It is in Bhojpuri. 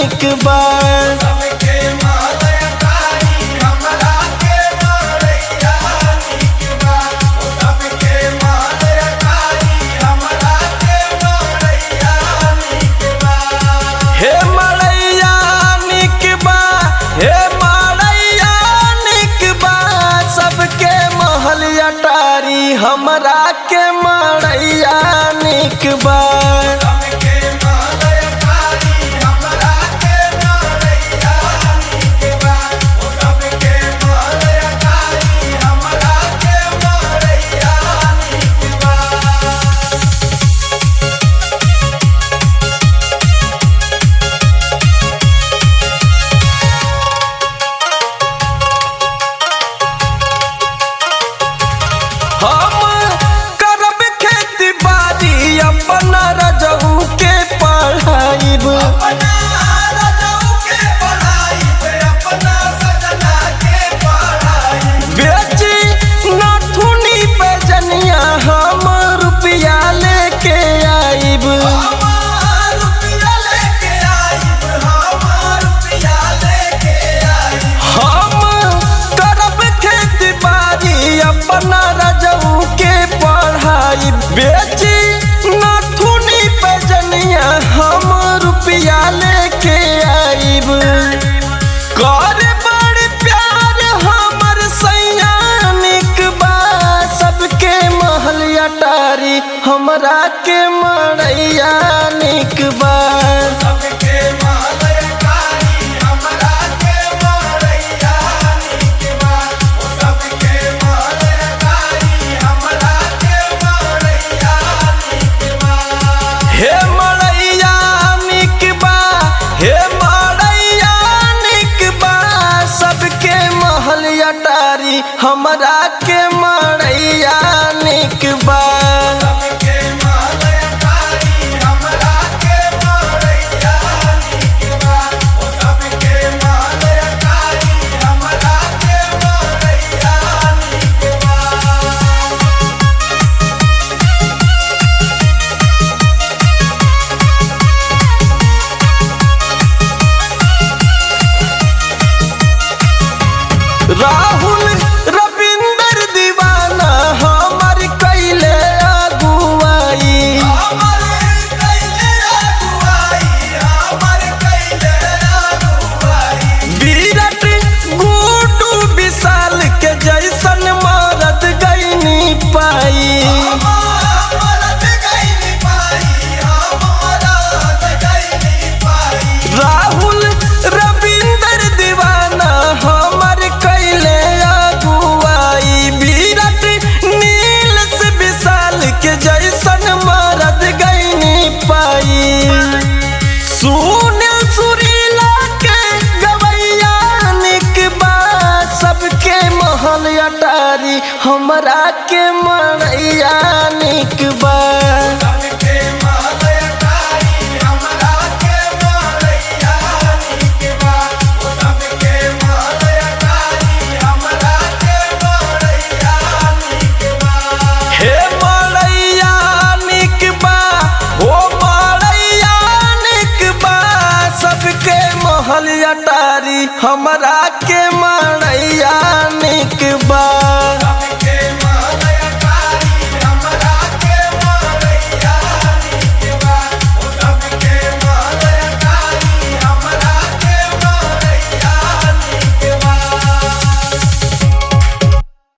निक बा। हे मड़ैया निक बा, हे मड़ैया निक बा, सबके महल अटारी हमरा के मड़ैया निक बा। हम करब खेती बाड़ी अपना रजऊ के पढ़ाइब, बेची नथुनी पे जनिया हम रुपया लेके आइब। हम करब खेती बाड़ी अपना रजऊ के पढ़ाई, बेची नथुनी पे जनिया हम रुपया लेके आइब। कर बड़ प्यार हमर सैया निक बा, सबके महल अटारी हमरा के मड़ैया निक बा। हे मड़ैया निक बा, हे मड़ैया निक बा, सबके महल अटारी हमरा के मड़ैया निक बा। राहुल रविंदर दीवाना हमर कैले अगुवाई, विराट गुड्डू विशाल के जैसन मरद गईनी पाई। राहुल रविंदर दीवाना हमर कैले अगुवाई, विराट नीलस विशाल के जैसन मरद गईनी पाई। सुनील सुरीला के गवैया निक बा, सबके महल अटारी हमरा के मड़ैया निक बा। हे मड़ैया निक बा, हो मड़ैया निक बा, सबके महल अटारी हमरा के मड़ैया निक बा।